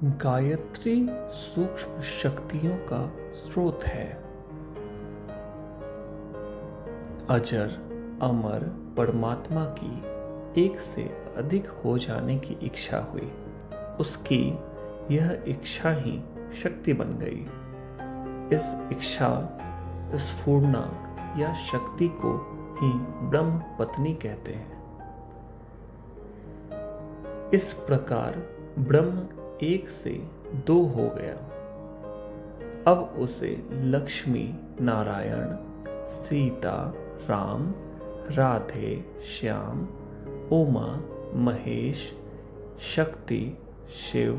गायत्री सूक्ष्म शक्तियों का स्रोत है। अजर अमर परमात्मा की एक से अधिक हो जाने की इच्छा हुई। उसकी यह इच्छा ही शक्ति बन गई। इस इच्छा स्फूर्णा या शक्ति को ही ब्रह्म पत्नी कहते हैं। इस प्रकार ब्रह्म एक से दो हो गया। अब उसे लक्ष्मी नारायण, सीता राम, राधे श्याम, उमा महेश, शक्ति शिव,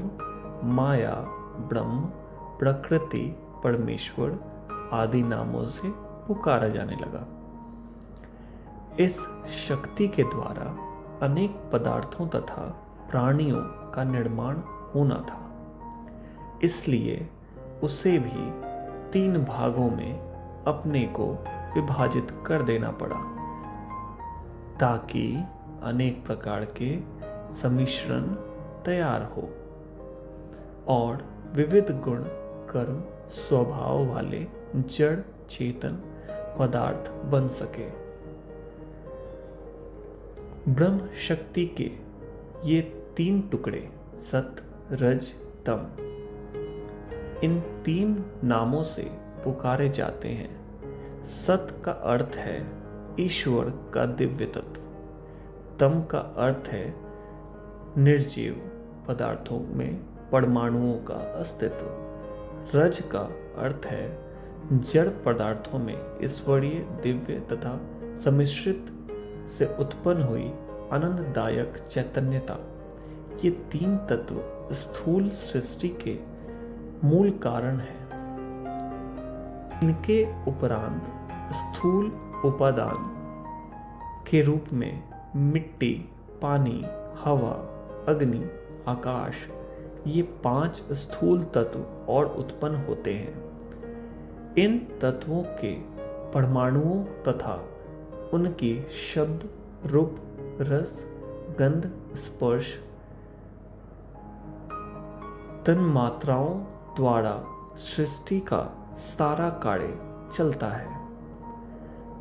माया ब्रह्म, प्रकृति परमेश्वर आदि नामों से पुकारा जाने लगा। इस शक्ति के द्वारा अनेक पदार्थों तथा प्राणियों का निर्माण होना था। इसलिए उसे भी 3 भागों में अपने को विभाजित कर देना पड़ा, ताकि अनेक प्रकार के सम्मिश्रण तैयार हो और विविध गुण कर्म स्वभाव वाले जड़ चेतन पदार्थ बन सके। ब्रह्म शक्ति के ये 3 टुकड़े सत रज तम इन 3 नामों से पुकारे जाते हैं। सत का अर्थ है ईश्वर का दिव्य तत्व, तम का अर्थ है निर्जीव पदार्थों में परमाणुओं का अस्तित्व, रज का अर्थ है जड़ पदार्थों में ईश्वरीय दिव्य तथा सम्मिश्रित से उत्पन्न हुई आनंददायक चैतन्यता। ये 3 तत्व स्थूल सृष्टि के मूल कारण हैं। इनके उपरांत स्थूल उपादान के रूप में मिट्टी, पानी, हवा, अग्नि, आकाश ये 5 स्थूल तत्व और उत्पन्न होते हैं। इन तत्वों के परमाणुओं तथा उनकी शब्द, रूप, रस, गंध, स्पर्श तन्मात्राओं द्वारा सृष्टि का सारा कार्य चलता है।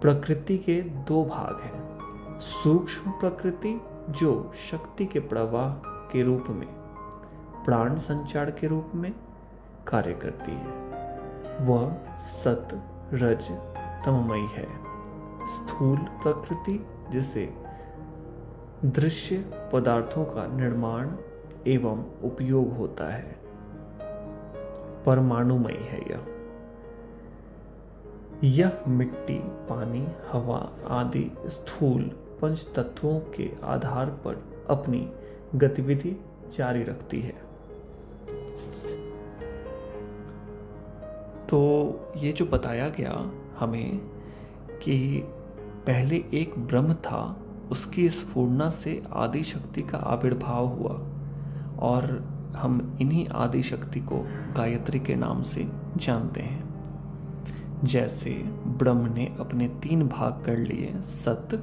प्रकृति के 2 भाग हैं। सूक्ष्म प्रकृति जो शक्ति के प्रवाह के रूप में प्राण संचार के रूप में कार्य करती है, वह सत रज तममयी है। स्थूल प्रकृति जिसे दृश्य पदार्थों का निर्माण एवं उपयोग होता है, परमाणुमयी है। यह मिट्टी, पानी, हवा आदि स्थूल पंच तत्वों के आधार पर अपनी गतिविधि जारी रखती है। तो ये जो बताया गया हमें कि पहले एक ब्रह्म था, उसकी स्फूर्णा से आदि शक्ति का आविर्भाव हुआ और हम इन्हीं आदि शक्ति को गायत्री के नाम से जानते हैं। जैसे ब्रह्म ने अपने 3 भाग कर लिए। सत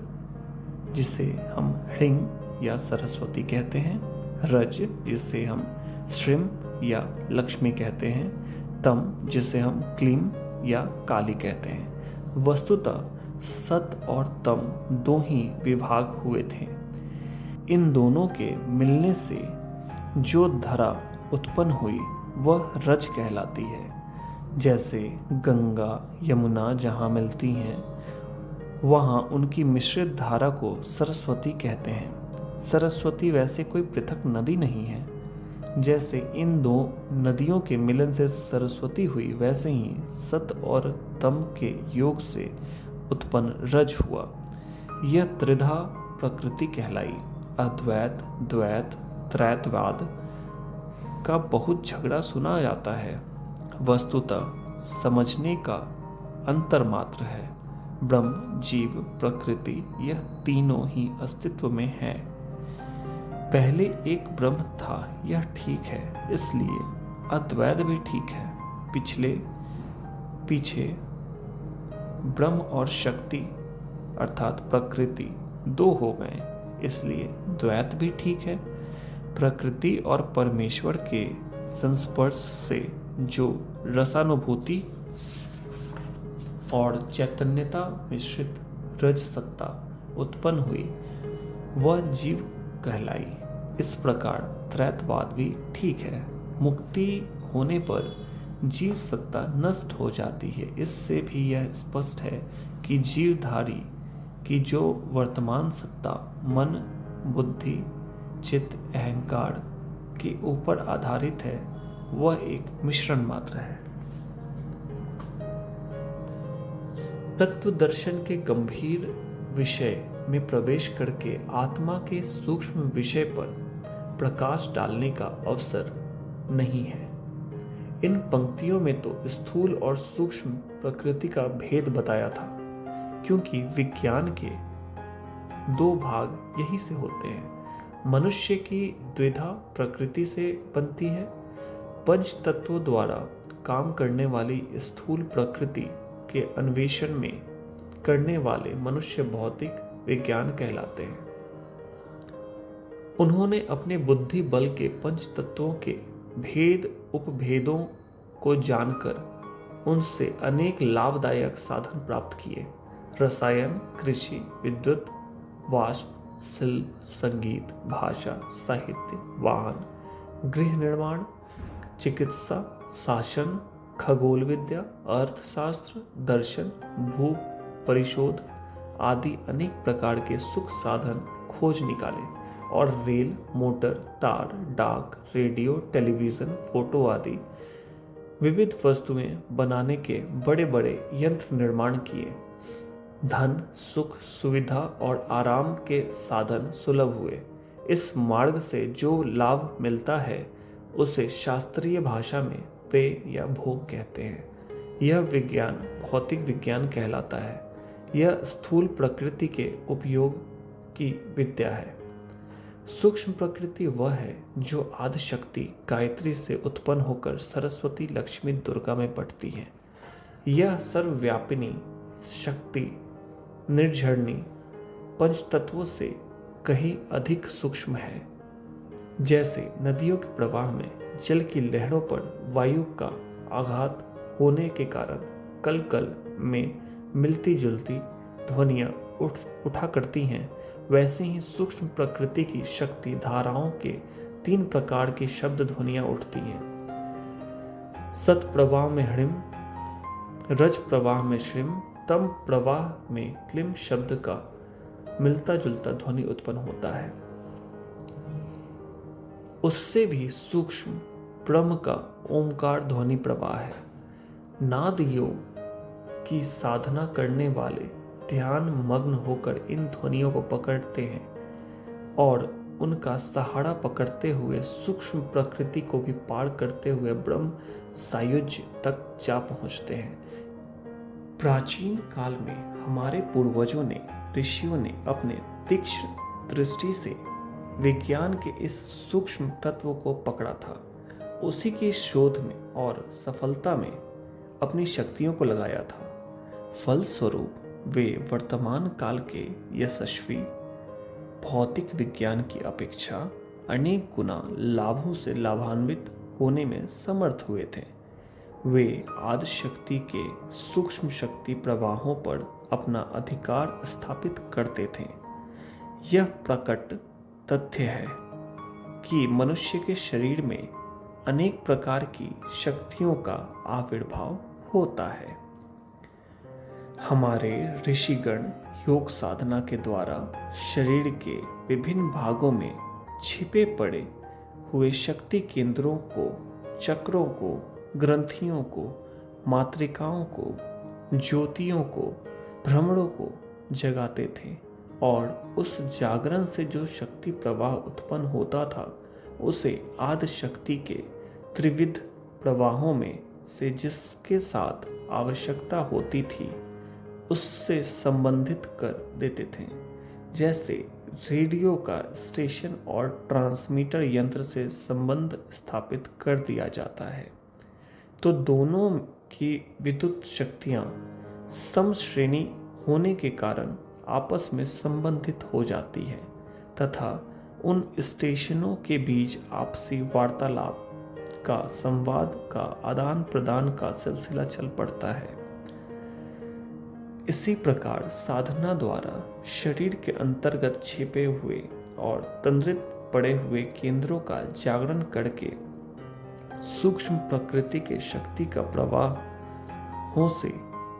जिसे हम ह्रीं या सरस्वती कहते हैं, रज जिसे हम श्रीम या लक्ष्मी कहते हैं, तम जिसे हम क्लीम या काली कहते हैं। वस्तुतः सत और तम 2 ही विभाग हुए थे। इन दोनों के मिलने से जो धरा उत्पन्न हुई वह रज कहलाती है। जैसे गंगा यमुना जहाँ मिलती हैं, वहाँ उनकी मिश्रित धारा को सरस्वती कहते हैं। सरस्वती वैसे कोई पृथक नदी नहीं है। जैसे इन 2 नदियों के मिलन से सरस्वती हुई, वैसे ही सत और तम के योग से उत्पन्न रज हुआ। यह त्रिधा प्रकृति कहलाई। अद्वैत, द्वैत, त्रैतवाद का बहुत झगड़ा सुना जाता है। वस्तुतः समझने का अंतर मात्र है। ब्रह्म, जीव, प्रकृति यह तीनों ही अस्तित्व में है। पहले एक ब्रह्म था, यह ठीक है, इसलिए अद्वैत भी ठीक है। पीछे ब्रह्म और शक्ति अर्थात प्रकृति 2 हो गए, इसलिए द्वैत भी ठीक है। प्रकृति और परमेश्वर के संस्पर्श से जो रसानुभूति और चैतन्यता मिश्रित रज सत्ता उत्पन्न हुई वह जीव कहलाई। इस प्रकार त्रैतवाद भी ठीक है। मुक्ति होने पर जीव सत्ता नष्ट हो जाती है। इससे भी यह स्पष्ट है कि जीवधारी की जो वर्तमान सत्ता मन, बुद्धि, चित्त, अहंकार के ऊपर आधारित है वह एक मिश्रण मात्र है। तत्व दर्शन के गंभीर विषय में प्रवेश करके आत्मा के सूक्ष्म विषय पर प्रकाश डालने का अवसर नहीं है। इन पंक्तियों में तो स्थूल और सूक्ष्म प्रकृति का भेद बताया था, क्योंकि विज्ञान के दो भाग यही से होते हैं। मनुष्य की द्विधा प्रकृति से बनती है। पंच तत्वों द्वारा काम करने वाली स्थूल प्रकृति के अन्वेषण में करने वाले मनुष्य भौतिक विज्ञान कहलाते हैं। उन्होंने अपने बुद्धि बल के पंच तत्वों के भेद उपभेदों को जानकर उनसे अनेक लाभदायक साधन प्राप्त किए। रसायन, कृषि, विद्युत, वाष्प, शिल्प, संगीत, भाषा, साहित्य, वाहन, गृह निर्माण, चिकित्सा, शासन, खगोल विद्या, अर्थशास्त्र, दर्शन, भू परिशोध आदि अनेक प्रकार के सुख साधन खोज निकाले और रेल, मोटर, तार, डाक, रेडियो, टेलीविजन, फोटो आदि विविध वस्तुएं बनाने के बड़े बड़े यंत्र निर्माण किए। धन, सुख, सुविधा और आराम के साधन सुलभ हुए। इस मार्ग से जो लाभ मिलता है उसे शास्त्रीय भाषा में पेय या भोग कहते हैं। यह विज्ञान भौतिक विज्ञान कहलाता है। यह स्थूल प्रकृति के उपयोग की विद्या है। सूक्ष्म प्रकृति वह है जो आदि शक्ति गायत्री से उत्पन्न होकर सरस्वती, लक्ष्मी, दुर्गा में पड़ती है। यह सर्वव्यापिनी शक्ति निर्झरणी पंच तत्वों से कहीं अधिक सूक्ष्म है। जैसे नदियों के प्रवाह में जल की लहरों पर वायु का आघात होने के कारण कल कल में मिलती जुलती ध्वनियाँ उठा करती हैं, वैसे ही सूक्ष्म प्रकृति की शक्ति धाराओं के 3 प्रकार की शब्द ध्वनियाँ उठती हैं। सत प्रवाह में हृम, रज प्रवाह में श्रिम, तम प्रवाह में क्लिम शब्द का मिलता जुलता ध्वनि उत्पन्न होता है। उससे भी सूक्ष्म ब्रह्म का ओमकार ध्वनि प्रवाह है। नाद योग की साधना करने वाले ध्यान मग्न होकर इन ध्वनियों को पकड़ते हैं और उनका सहारा पकड़ते हुए सूक्ष्म प्रकृति को भी पार करते हुए ब्रह्म सायुज्य तक जा पहुंचते हैं। प्राचीन काल में हमारे पूर्वजों ने, ऋषियों ने अपने तीक्ष्ण दृष्टि से विज्ञान के इस सूक्ष्म तत्व को पकड़ा था। उसी की शोध में और सफलता में अपनी शक्तियों को लगाया था। फलस्वरूप वे वर्तमान काल के यशस्वी भौतिक विज्ञान की अपेक्षा अनेक गुना लाभों से लाभान्वित होने में समर्थ हुए थे। वे आदि शक्ति के सूक्ष्म शक्ति प्रवाहों पर अपना अधिकार स्थापित करते थे। यह प्रकट तथ्य है कि मनुष्य के शरीर में अनेक प्रकार की शक्तियों का आविर्भाव होता है। हमारे ऋषिगण योग साधना के द्वारा शरीर के विभिन्न भागों में छिपे पड़े हुए शक्ति केंद्रों को, चक्रों को, ग्रंथियों को, मातृकाओं को, ज्योतियों को, भ्रमरों को जगाते थे और उस जागरण से जो शक्ति प्रवाह उत्पन्न होता था उसे आदि शक्ति के त्रिविध प्रवाहों में से जिसके साथ आवश्यकता होती थी उससे संबंधित कर देते थे। जैसे रेडियो का स्टेशन और ट्रांसमीटर यंत्र से संबंध स्थापित कर दिया जाता है, तो दोनों की विद्युत शक्तियां समश्रेणी होने के कारण आपस में संबंधित हो जाती है तथा उन स्टेशनों के बीच आपसी वार्तालाप का संवाद का आदान प्रदान का सिलसिला चल पड़ता है। इसी प्रकार साधना द्वारा शरीर के अंतर्गत छिपे हुए और तंद्रित पड़े हुए केंद्रों का जागरण करके सूक्ष्म प्रकृति के शक्ति का प्रवाहों से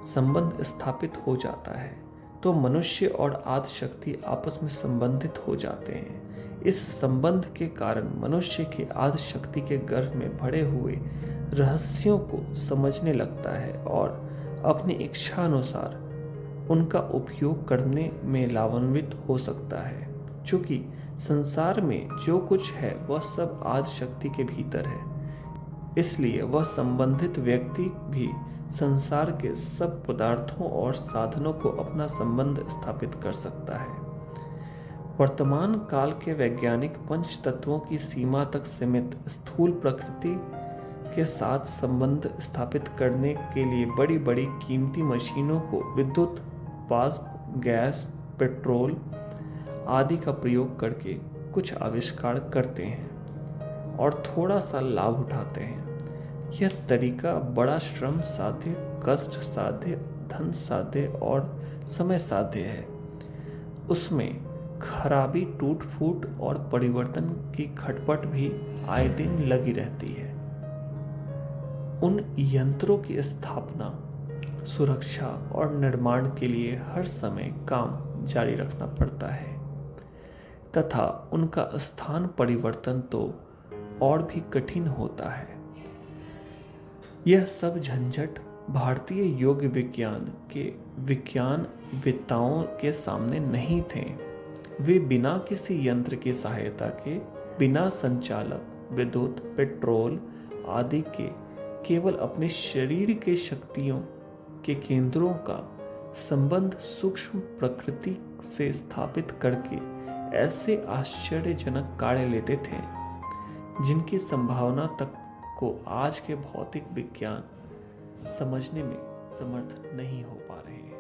संबंध स्थापित हो जाता है, तो मनुष्य और आदि शक्ति आपस में संबंधित हो जाते हैं। इस संबंध के कारण मनुष्य के आदि शक्ति के गर्भ में भरे हुए रहस्यों को समझने लगता है और अपनी इच्छा अनुसार उनका उपयोग करने में लाभान्वित हो सकता है। क्योंकि संसार में जो कुछ है वह सब आदि शक्ति के भीतर है, इसलिए वह संबंधित व्यक्ति भी संसार के सब पदार्थों और साधनों को अपना संबंध स्थापित कर सकता है। वर्तमान काल के वैज्ञानिक पंच तत्वों की सीमा तक सीमित स्थूल प्रकृति के साथ संबंध स्थापित करने के लिए बड़ी बड़ी कीमती मशीनों को विद्युत, वाष्प, गैस, पेट्रोल आदि का प्रयोग करके कुछ आविष्कार करते हैं और थोड़ा सा लाभ उठाते हैं। यह तरीका बड़ा श्रम साध्य, कष्ट साध्य, धन साध्य और समय साध्य है। उसमें खराबी, टूट फूट और परिवर्तन की खटपट भी आए दिन लगी रहती है। उन यंत्रों की स्थापना, सुरक्षा और निर्माण के लिए हर समय काम जारी रखना पड़ता है तथा उनका स्थान परिवर्तन तो और भी कठिन होता है। यह सब झंझट भारतीय योग विज्ञान के विज्ञानवेत्ताओं के सामने नहीं थे। वे बिना किसी यंत्र की सहायता के, बिना संचालक, विद्युत, पेट्रोल आदि के केवल अपने शरीर के शक्तियों के केंद्रों का संबंध सूक्ष्म प्रकृति से स्थापित करके ऐसे आश्चर्यजनक कार्य लेते थे जिनकी संभावना तक को आज के भौतिक विज्ञान समझने में समर्थ नहीं हो पा रहे हैं।